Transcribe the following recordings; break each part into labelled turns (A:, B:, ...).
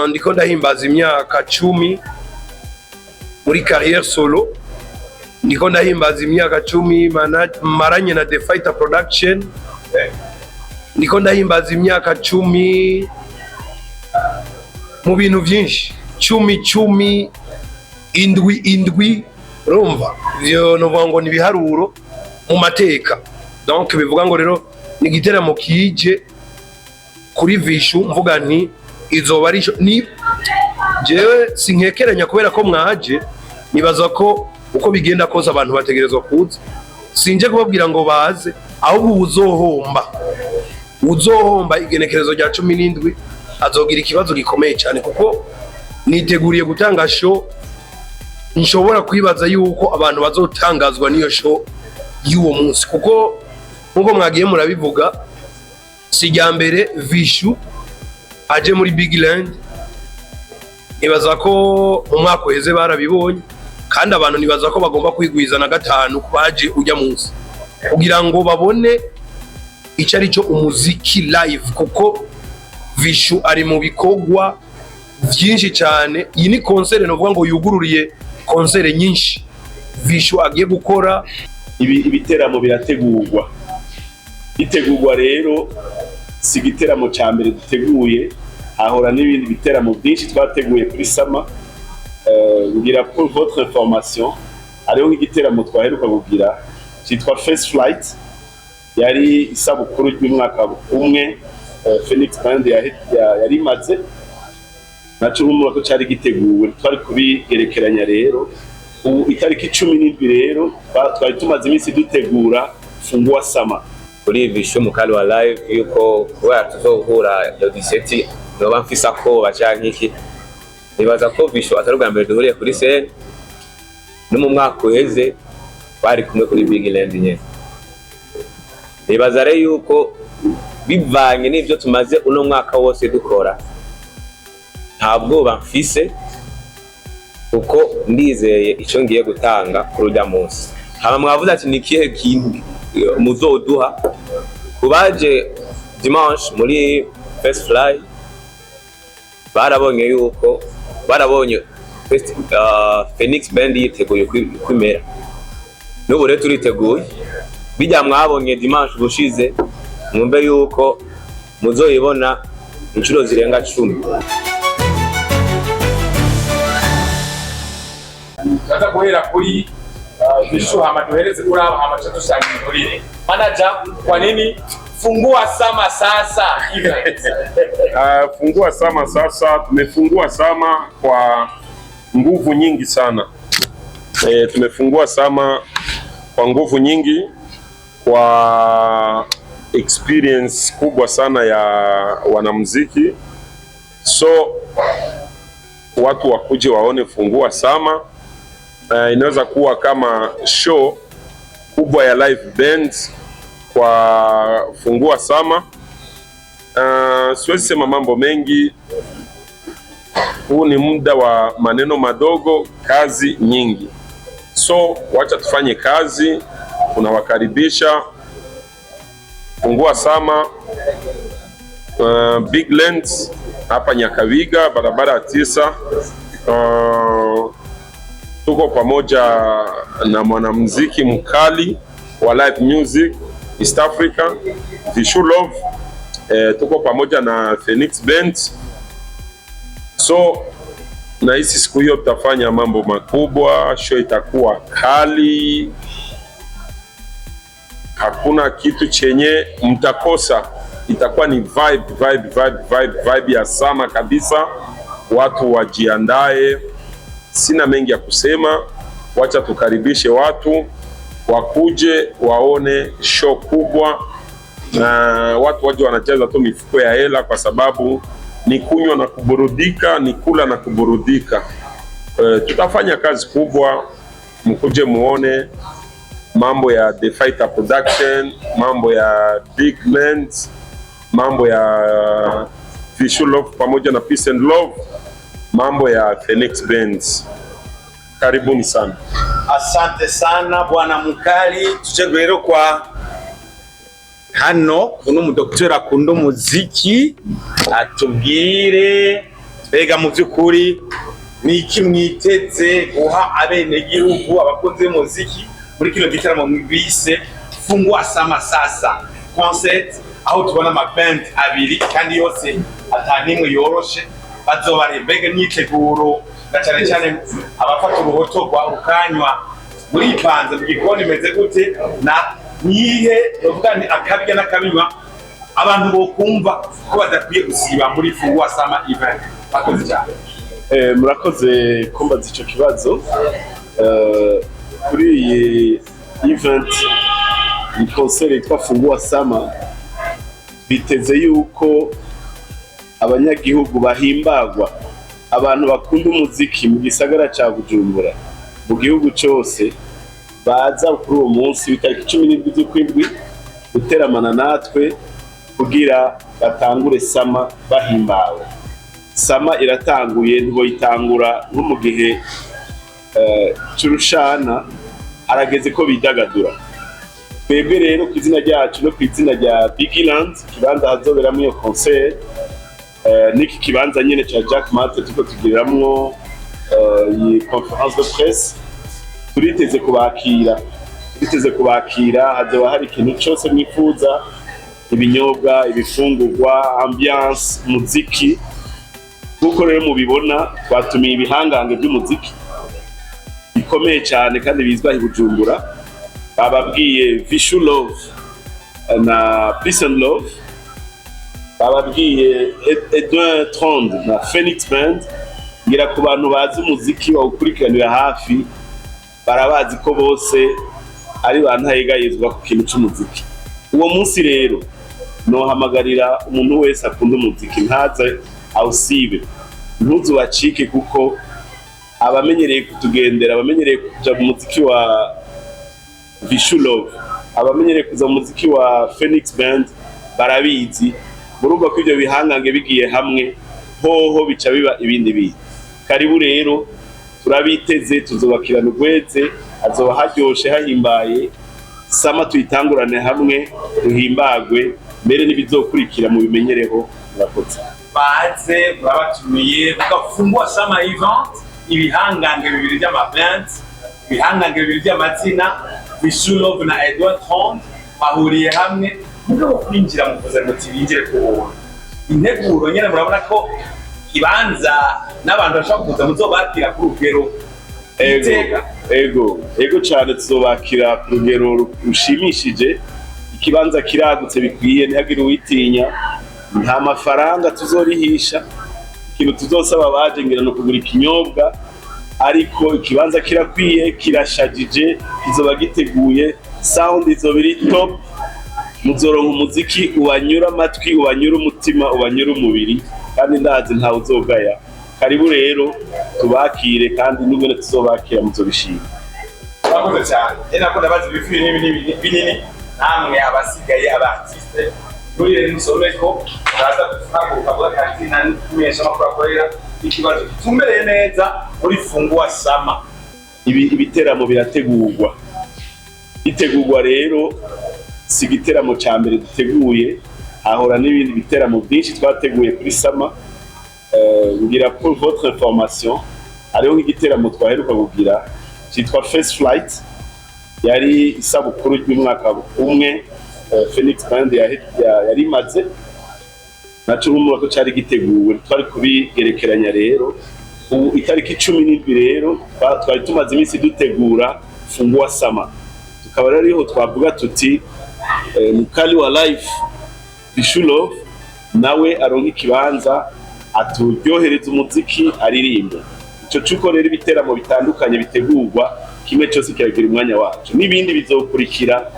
A: ndiko ndahimbaza imyaka 10 muri carrière solo. Ndiko ndahimbaza imyaka 10 maranye na The Fighter Production. Ndiko ndahimbaza imyaka 10 mu bintu byinshi. 10 indwi urumva byo novuga ngo ni biharuro mu mateka. Donc bivuga ngo rero ni giteramo kije kuri Vishu, mvuga nti izoba ari ni jewe sinkekeranya kubera ko mwaje, nibaza ko uko bigenda koza abantu bategerezwa kuza. Sinje kubabwira ngo baze, ahubwo uzohomba igenekerezo rya 17 azogira ikibazo gikomeye cyane, kuko niteguriye gutanga show. Nshobora kwibaza yuko abantu bazotangazwa niyo show y'uwo munsi, kuko nkuko mwagiye murabivuga sijya mbere Vishu aje muri Big Land. Nibaza ko mu mwaka uheze barabibonye, kandi abantu nibaza ko bagomba kwigwiza na 5 kubaje ujya munsi kugira ngo babone icyo ari cyo umuziki live, kuko Vishu ari mu bikogwa byinshi cyane. Iyi ni concert novuga ngo yugururiye concert nyinshi Vishu agiye gukora.
B: Ibiteramo bitegurwa rero si igiteramo cya mbere duteguye, ahora n'ibindi biteramo byinshi twateguye kuri Sama. Ngira pour votre information, hariho nk'igiteramo twaheruka kugira cyitwa First Flight, yari isabukuru y'umwaka umwe Phoenix Band yari imaze, naco urumva ko cyari giteguwe. Twari kubigerekeranya rero ubu itariki 17 rero twari tumaze iminsi dutegura Fungua Sama
C: kuri Vishu Mukali wa live, yuko kubera tuzohura Yodiseti noba mfisa ko bacyanka iki. Nibaza ko Vishu atari bwa mbere duhuriye kuri scene, no mu mwaka uheze bari kumwe kuri Big Land nyene. Nibaza rero yuko bivanye n'ivyo tumaze uno mwaka wose dukora, ntabwo bamfise uko ndizeye icyo ngiye gutanga kuri uyu munsi. Hama mwavuze ati ni kihe kintu muzoduha kubaje dimanche muri First Fly. Barabonye Phoenix Band yiteguye kwimera, n'ubu rero turiteguye. Bijya mwabonye dimanche bushize, mwumve yuko muzoyibona inshuro zirenga 10.
D: Sasa kuhera kuri Vishu hama duhereze kuri aba hama tusangiye kuri manager. Kwa nini Fungua Sama sasa event?
E: Fungua Sama sasa, tumefungua Sama kwa nguvu nyingi sana. Tumefungua Sama kwa nguvu nyingi, kwa experience kubwa sana ya wanamuziki. So watu wakuje waone Fungua Sama. Inaweza kuwa kama show kubwa ya live band kwa Fungua Sama. Siwezi sema mambo mengi, huu ni muda wa maneno madogo, kazi nyingi. So wacha tufanye kazi. Tunawakaribisha Fungua Sama Big Land hapa Nyakabiga, barabara 9. Tuko pamoja na mwanamuziki mkali wa live music East Africa, Vishu Love. Tuko pamoja na Phoenix Band. So na hisi siku hiyo tutafanya mambo makubwa, show itakuwa kali, hakuna kitu chenye mtakosa. Itakuwa ni vibe ya Sama kabisa. Watu wajiandae. Sina mengi ya kusema, wacha tukaribishe watu wakuje waone show kubwa, na watu waje wanacheza tu mifuko ya hela, kwa sababu ni kunywa na kuburudika, ni kula na kuburudika. Tutafanya kazi kubwa, mkuje muone mambo ya The Fighter Production, mambo ya Big Land, mambo ya Vishu Love pamoja na Peace and Love, mambo ya Phoenix Band. Karibuni sana.
F: Asante sana Bwana Mukali. Tuchegwero kwa hano kuno mudoktora kundo muziki atubwire Mbega mu by'ukuri ni iki mwiteze guha abenegihugu abakunzi b'umuziki muri kino gitaramo bise Fungua Sama Sasa concert, aho tubona amaband abiri kandi yose atanimwe yoroshe bazobare. Mbega imyiteguro na cyane cyane abafata uruhoto rwa ukanywa muri ipanze mu gikoni meze gute, na nihe uvuga ni akabya n'akabinywa abantu bokumva ko badakwiye gusiba muri Fungua Sama event? Bakoze cyane.
B: Murakoze kumbaza icyo kibazo. Kuri iyi event ni concert yitwa Fungua Sama, biteze yuko abanyagihugu bahimbagwa, abantu bakunda umuziki mu gisagara ca Bujumbura, mu gihugu cyose, baza kuri uwo munsi w'itariki 17 z'ukwindwi guteramana natwe kugira batangure Sama bahimbawe. Sama iratanguye, ntiboyitangura nko mu gihe cy'urushana, harageze ko bidagadura. Twebwe rero ku izina ryacu no ku izina rya Bigland, kibanza hazoberamwo iyo concert, niki kibanza nyene ca Jack Mate tuko tugiramwo iyi conference de presse, turiteze kubakira. Hazoba hari ikintu cyose mwifuza, ibinyobwa, ibifungurwa, ambiance, muziki. Kuko rero mubibona twatumiye ibihangange by'umuziki bikomeye cyane kandi bizwa i Bujumbura. Bababwiye Vishu Love na Peace and Love, bababwiye Edouin Trond na Phoenix Band. Ngira ku bantu bazi umuziki bawukurikiranira hafi barabazi ko bose ari bantayegayezwa ku kintu cy'umuziki. Uwo munsi rero nohamagarira umuntu wese akunda umuziki ntaze awusibe, ntuzu bacike, kuko abamenyereye kutugendera, abamenyereye kuja mu muziki wa Vishu Love, abamenyereye kuza mu muziki wa Phoenix Band barabizi. Murumva ko ibyo bihangange bigiye hamwe hoho bica biba ibindi bintu. Karibu rero, turabiteze, tuzobakirana urweze, azoba haryoshe hahimbaye. Sama tuyitangurane hamwe, duhimbagwe, mbere n'ibizokurikira mu bimenyereho. Murakoze.
F: Baze babatumiye Fungua Sama event, ibihangange bibiri by'amaband, ibihangange bibiri by'amazina, Vishu Love na Edouin Trond bahuriye hamwe. Mugabo kwinjira mu kuza muti binjire kubona integuro nyene, murabona ko ibanza n'abantu bashaka kuza muzobakira ku rugero. Ego cyane, tuzobakira ku rugero rushimishije. Ikibanza kiragutse bikwiye, ntihagire uwitinya. Nta mafaranga tuzorihisha, ikintu tuzosaba baje ngira no kugura ikinyobwa, ariko ikibanza kirakwiye, kirashajije, kizoba giteguye, sound izobiri top. Muzoronka umuziki ubanyura amatwi, ubanyura umutima, ubanyura umubiri, kandi ndazi ntawe uzogaya. Karibu rero tubakire, kandi n'ingene tuzobakira muzobishima. Bakoze cyane. Ena ko ndabazi bifuye n'ibinini binini, namwe abasigaye abartiste muri rero musome ko baraza gufaguka bwa kantina n'imesha makuru akorera ikibazo gitumbereye neza muri Fungua Sama.
B: Ibiteramo birategurwa. Bitegurwa rero si igiteramo cya mbere duteguye, hahora n'ibindi biteramo byinshi twateguye kuri Sama. Ngira pour votre information, hariho nk'igiteramo twaheruka kugira cyitwa First Flight, yari isabukuru y'umwaka umwe Phoenix Band yari imaze, naco nk'umwaka cyari giteguwe, twari kubigerekeranya rero. Ubu itariki 17 rero twari tumaze iminsi dutegura Fungua Sama, tukaba rero ariho twavuga tuti mukali wa life Vishu Love nawe aronka ikibanza aturyohereza umuziki aririmba. Ico cuko rero ibiteramo bitandukanye bitegurwa, kimwe cyose kiragira umwanya wacu, n'ibindi bizokurikira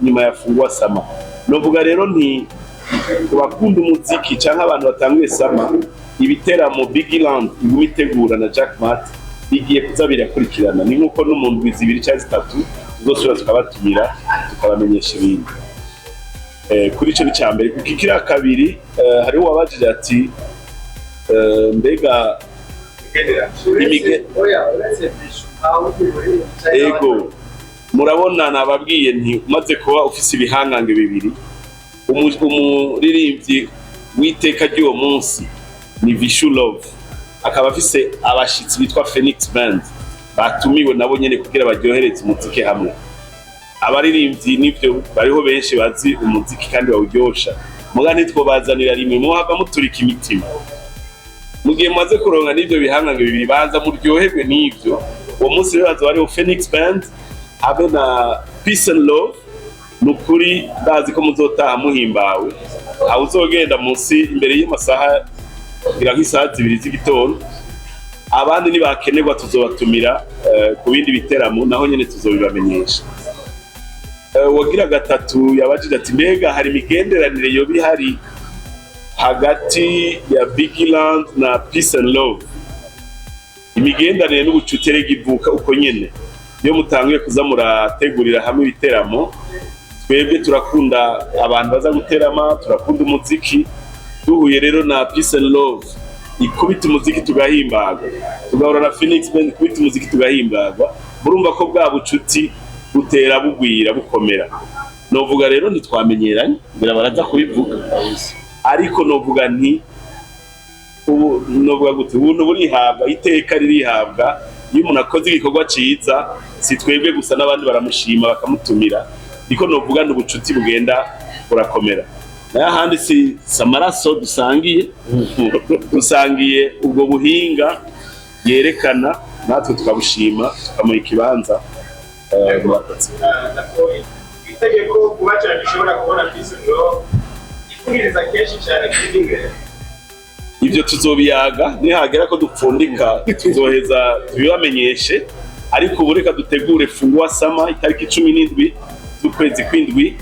B: nyuma ya Fungua Sama. Novuga rero nti kubakunda umuziki canke abantu batanguye Sama, ibiteramo Bigland imitegura na Jack Mate bigiye kuza birakurikirana. Ni nkuko n'umuntu bizibiri cyangwa zitatu tuzosubira tukabatumira tukabamenyesha ibindi. Kuri ico ni cyambere. Kukikira kabiri, hariho wabajije ati mbega ego murabona nababwiye nti umaze kuba ufise ibihangange bibiri, umuririmbyi w'iteka ry'uwo munsi ni Vishu Love, akaba afise abashitsi bitwa Phoenix Band batumiwe nabo nyene kugira baryohereze umuziki hamwe. Abaririmbyi nivyo bariho benshi bazi umuziki kandi bawuryosha, muga ntitwobazanira rimwe muhava muturika imitima. Mugiye maze kuronka n'ivyo bihangange bibiri banza muryoherwe n'ivyo. Uwo munsi rero bazo bariho Phoenix Band habe na Peace and Love. Nukuri ndazi ko muzotaha muhimbawe, aho uzogenda munsi imbere y'amasaha kugira nk'isaha 2 z'igitondo. Abandi nibakenerwa tuzobatumira ku bindi biteramo naho nyene tuzobibamenyesha. Wagira gatatu yabajije ati mbega hari imigenderanire yo bihari hagati ya Bigland na Peace and Love? Imigenderanire n'ubucuti ivuka uko nyene iyo mutanguye kuza murategurira hamwe ibiteramo. Twebwe turakunda abantu baza guterama, turakunda umuziki. Duhuye rero na Peace and Love ikubita umuziki tugahimbagwa, tugahura na Phoenix Band ikubita umuziki tugahimbagwa, murumva ko bwa bucuti butera bugwira bukomera. Novuga rero ntitwamenyeranye ngira baraza kubivuga, ariko novuga nti ubu novuga gute ubuntu burihabwa, iteka ririhabwa. Iyo umuntu akoze igikorwa ciza si twebwe gusa n'abandi baramushima bakamutumira, niko novuga n'ubucuti bugenda burakomera. N'ahandi si samaraso dusangiye ubwo buhinga yerekana natwe tukabushima tukamuha ikibanza.
D: Itegeko kubaca bishobora kubona Peace and Love ifungiriza kenshi cyane kuri
B: ivyo tuzobiyaga nihagera ko dupfundika tuzoheza tubibamenyeshe, ariko ubu reka dutegure Fungua Sama itariki 17 z'ukwezi kw'indwi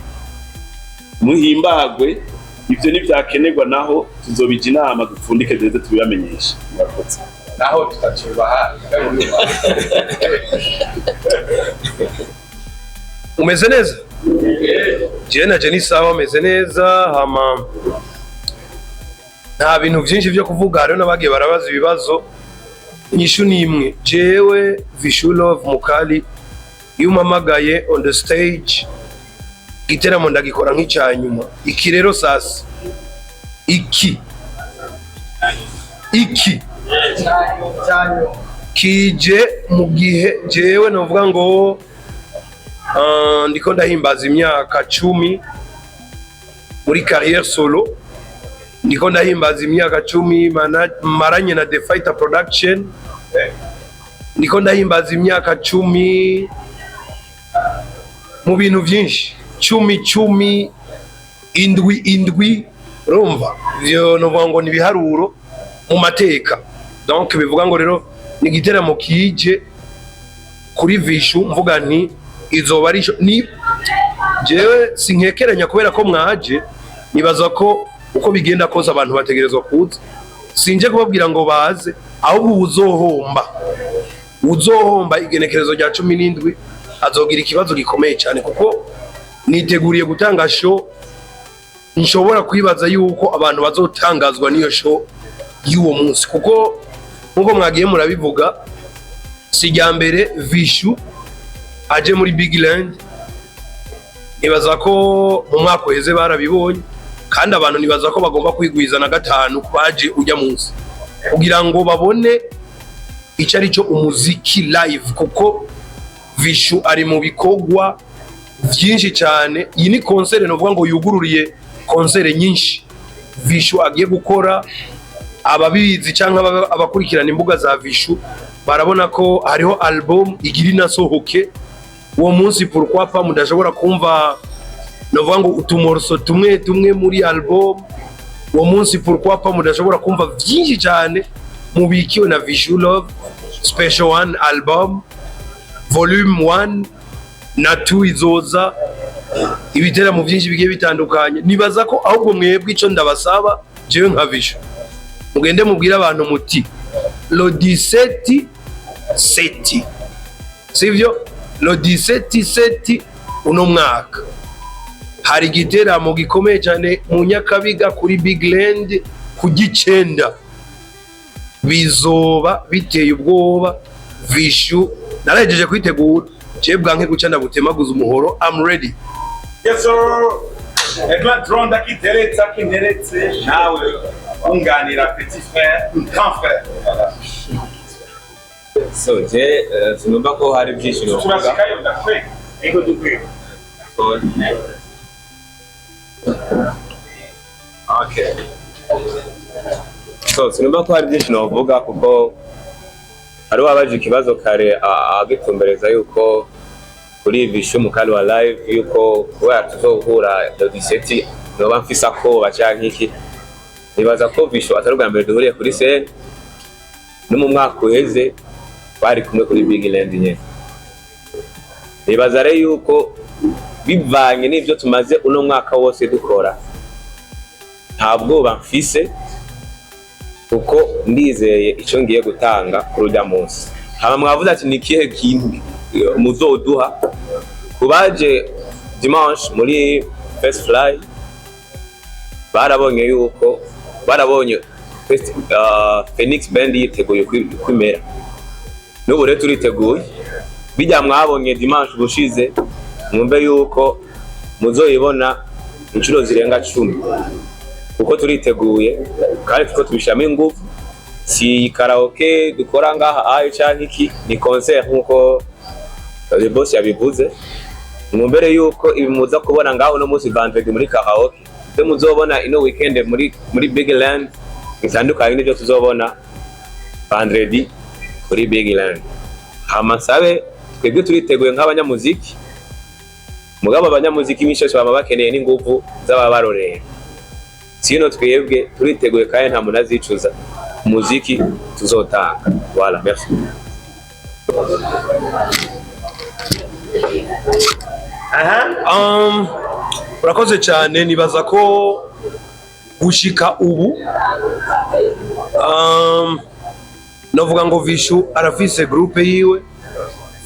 B: muhimbagwe. Ivyo nivyakenerwa naho tuzobija inama dupfundike ndetse tubibamenyeshe. Murakoze.
D: naho tutacubaha.
A: Umeze neza? Je na Jenny sawa umeze neza, hama nta bintu byinshi byo kuvuga. Hariho n'abagiye barabaza ibibazo, inyishu ni imwe. Jewe Vishu Love Mukali iyo umpamagaye on the stage igiteramo ndagikora nk'icyanyuma. Iki rero sasa iki kije mu gihe jewe novuga ngo ndiko ndahimbaza imyaka 10 muri carrière solo, ndiko ndahimbaza imyaka 10 maranye na The Fighter Production, ndiko ndahimbaza imyaka 10 mu bintu byinshi, 10 indwi urumva byo novuga ngo ni biharuro mu mateka. Donc bivuga ngo rero ni igiteramo kije kuri Vishu, mvuga nti izoba ari ni jewe sinkekeranya kubera ko mwaje, nibaza ko uko bigenda koza abantu bategerezwa kuza. Sinje kubabwira ngo baze, ahubwo uzohomba igenekerezo rya 17 azogira ikibazo gikomeye cyane, kuko niteguriye gutanga show. Nshobora kwibaza yuko abantu bazotangazwa niyo show y'uwo munsi, kuko nkuko mwagiye murabivuga si rya mbere Vishu aje muri Bigland. Nibaza ko mu mwaka uheze barabibonye, kandi abantu nibaza ko bagomba kwigwiza na 5 baje ujya munsi kugira ngo babone icyo ari cyo umuziki live, kuko Vishu ari mu bikogwa byinshi cyane. Iyi ni concert novuga ngo yugururiye concert nyinshi Vishu agiye gukora. Ababizi cyangwa abakurikirana imbuga za Vishu barabona ko hariho album igira inasohoke uwo munsi. Pourquoi pas mudashobora kumva novuga ngo utumorso tumwe muri album uwo munsi? Pourquoi pas mudashobora kumva byinshi cyane mubikiwe na Vishu Love Special 1 album Volume 1 na 2 izoza, ibiteramo byinshi bigiye bitandukanye. Nibaza ko ahubwo mwebwe ico ndabasaba jewe nka Vishu, mugende mubwira abantu muti lo 17 sivyo, lo 17 uno mwaka hari igiteramo gikomeye cyane mu Nyakabiga kuri Bigland ku Gicenda. Bizoba biteye ubwoba. Vishu naragejeje kwitegura, je bwanke guca ndagutemaguza umuhoro. I'm ready.
D: Yes sir. Edward Ronda kiteretse nawe unganira petit frère, grand frère.
C: So je sinumva ko hari byinshi no kuvuga.
D: Turashikayo ndakwe. Ego dukwe.
C: Okay. So sinumva ko hari byinshi no kuvuga kuko hari wabaje ikibazo kare agitumbereza yuko kuri Vishu mukali wa live yuko kuba tuzohura Dodiseti no mfisa ko bacyanka iki. Nibaza ko Vishu atarubwa mbere duhuriye kuri scene no mu mwaka uheze bari kumwe kuri Big Land nye. Nibaza rero yuko bivanye n'ibyo tumaze uno mwaka wose dukora ntabwo bamfise kuko ndizeye icyo ngiye gutanga kurujya munsi. Haba mwavuze ati ni kihe kintu muzoduha kubaje dimanche muri First Fly barabonye yuko Phoenix Band yiteguye kwimera n'ubu rero turiteguye bijya mwabonye dimanche bushize mwumve yuko muzoyibona inshuro zirenga 10 kuko turiteguye kandi tuko tubishamo ingufu si karaoke dukora ngaha ayo cyangwa iki ni concert nkuko le boss yabivuze mwumbere yuko ibi muza kubona ngaho no munsi vendredi muri karaoke de muzobona ino weekend muri Big Land bitandukanye n'ibyo tuzobona vendredi kuri Big Land. Hamasabe twebwe turiteguye nk'abanyamuziki mugabo abanyamuziki bishashe baba bakeneye n'ingufu z'ababarorera sino twebwe turiteguye kandi nta muntu azicuza umuziki tuzotanga. Voilà, merci.
A: Urakoze cyane. Nibaza ko gushika ubu novuga ngo Vishu arafise groupe yiwe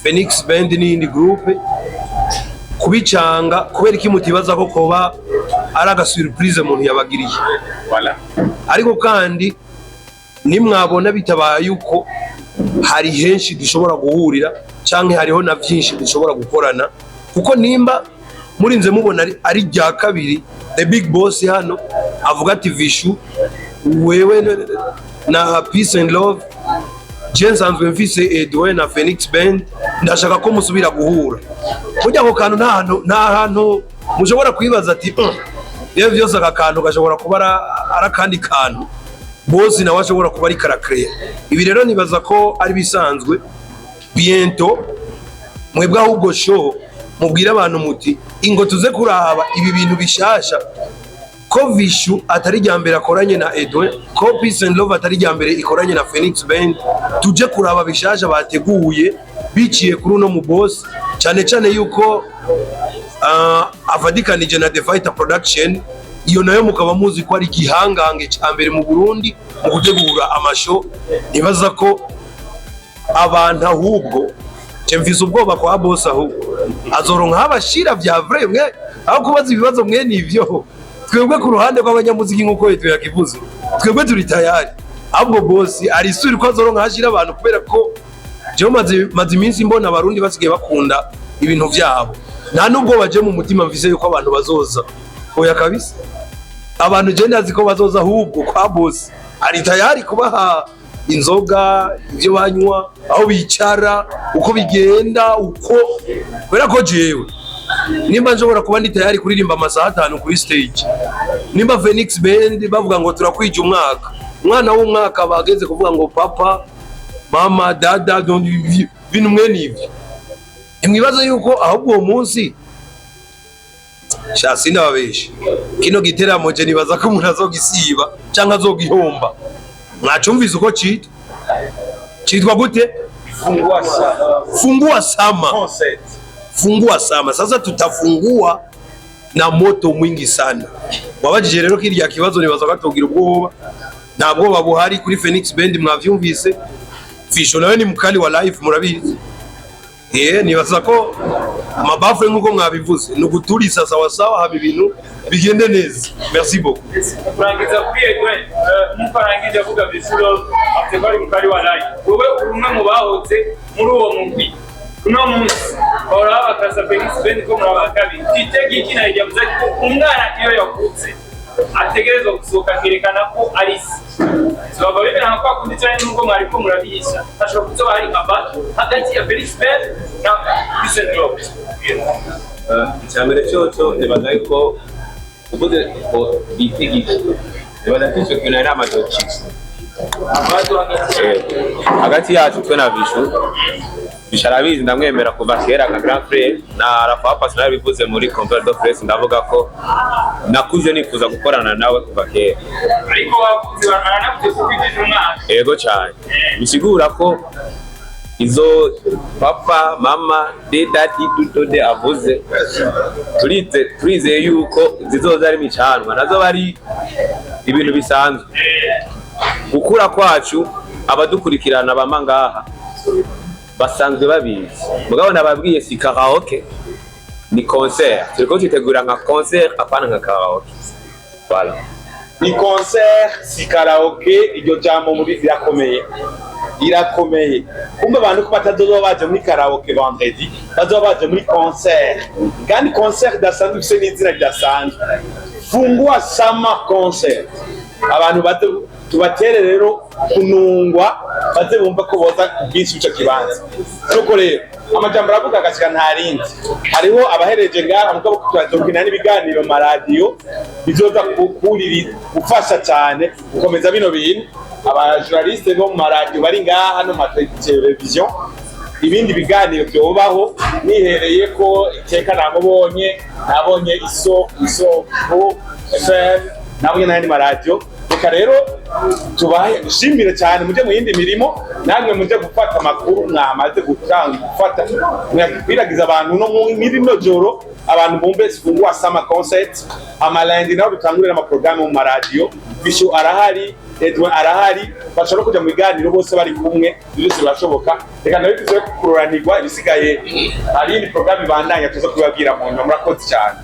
A: Phoenix Band n'indi groupe kubicanga kubera iki mutibaza ko koba ari agasurprise umuntu yabagiriye.
D: Voilà.
A: Ariko kandi nimwabona bitabaye yuko hari henshi dushobora guhurira canke hariho na byinshi dushobora gukorana kuko nimba murinze mubona ari rya kabiri the big boss hano avuga ati Vishu wewe na Peace and Love James anzwe mfise Edouard na Phoenix Band ndashaka ko musubira guhura kujya ko kantu nta hantu mushobora kwibaza ati rero byose aka kantu gashobora kuba arakandi kantu boss nawe ashobora kuba ari karakreya. Ibi rero nibaza ko ari bisanzwe biento mwebwe ahubwo show mubwira abantu muti ingo tuze kuraba ibi bintu bishasha ko Vishu atari ryambere akoranye na Edouard, ko Peace and Love atari ryambere ikoranye na Phoenix Band, tuje kuraba bishasha bateguye biciye kuri uno mu boss cyane cyane yuko avadikanije na The Fighter Production. Iyo nayo mukaba muzi ko ari gihangange cyambere mu Burundi mu gutegura amasho. Nibaza ko abantu ahubwo mfise ubwoba kwa boss ahubwo azoronka abashira vya vrai mwe aho kubaza ibibazo mwe nivyo. Twebwe ku ruhande rw'abanyamuziki nkuko yetu yakivuze twebwe turi tayari ahubwo boss ari suri ko azoronka hashira abantu kubera ko je maze iminsi mbona abarundi basigaye bakunda ibintu vyabo nta nubwo baje mu mutima mvise yuko abantu bazoza oya kabisa. Abantu je ndazi ko bazoza ahubwo kwa boss ari tayari kubaha inzoga ibyo banywa aho bicara uko bigenda uko kubera ko jewe nimba nshobora kuba ndi tayari kuririmba amasaha 5 kuri stage, nimba Phoenix Band bavuga ngo turakwije umwana w'umwaka bageze kuvuga ngo papa mama dada bintu mwe nivyo imwibaza yuko ahubwo uwo munsi shasinda babeshe kino giteramo je nibaza ko umuntu azogisiba cyangwa azogihomba. Mwacumvise uko citwa gute? Fungua sama. Fungua sama. Sasa tutafungua na moto mwingi sana. Wabajije rero kirya kibazo nibaza gatogira ubwoba. Ntabwo babuhari kuri Phoenix Band mwavyumvise. Vishu nawe ni mukali wa live murabizi. Nibaza ko amabafu nkuko mwabivuze no guturisa sawa sawa haba ibintu bigende neza. Merci beaucoup.
D: Kurangiza kuri Edouard mukarangije avuga Vishu afite bari mukali wa live. Wowe umwe mu bahoze muri uwo mugwi. Uno munsi ora bakasa Phoenix Band ko muri abakabi. Kitege iki na ijya muze umwana iyo yakutse. ategerezwa gusohoka akerekana ko ari isi baba bemera ko akunditsanye n'ubwo mwari ko murabihisha ashobora kuzoba hari abato hagati ya Felisbert na Düsseldorf.
C: Icyambere cyoco nibaza yuko ubuze ko bitigisha nibaza ko icyo kintu ari amadoki hagati yacu twe na Vishu bisharabizi ndamwemera kuva kera nka Grand Frère na Rafa Pascal bivuze muri Conférence de Presse ndavuga ko nakuze nifuza gukorana nawe kuva kera
D: ariko wavuze aranakuze kukwiteza umwana
C: yego cyane bisigura ko izo papa mama dati tutode avuze turizeye yuko zizoza ari micanwa nazo bari ibintu bisanzwe gukura kwacu abadukurikirana bama ngaha basanzwe babizi mugabo nababwiye si karaoke ni concert turiko tutegura nka concert apana nka karaoke voilà
F: ni concert si karaoke iryo jambo muri irakomeye kumbe abantu ko batazoba baje muri karaoke vendredi bazoba baje muri concert kandi concert dasanzwe ifise n'izina ridasanzwe Fungua Sama concert abantu tubatere rero kunungwa baze bumva ko boza kubwinshi ico kibanza nuko rero amajambo aravuga agashika ntarindi hariho abahereje ngaha mugabo kutazokina n'ibiganiro ma radio bizoza kukurira gufasha cyane gukomeza bino bintu aba journaliste bo mu radio bari ngaha no ma television ibindi biganiro byobaho nihereye ko iteka nabonye isoko FM nabonye n'andi ma radio reka rero tubahe shimire cyane muje mu yindi mirimo namwe muje gufata amakuru mwamaze gufata mwiragiza abantu no mu mirimo joro abantu bumbe Fungua Sama concert amalandi naho dutangurira ama programme mu radio Vishu arahari Edwin arahari bashobora kuja mu biganiro bose bari kumwe byose birashoboka reka nawe tuze kukuranirwa ibisigaye hari ni programme bandanya tuza kubabwira mu nyuma murakoze cyane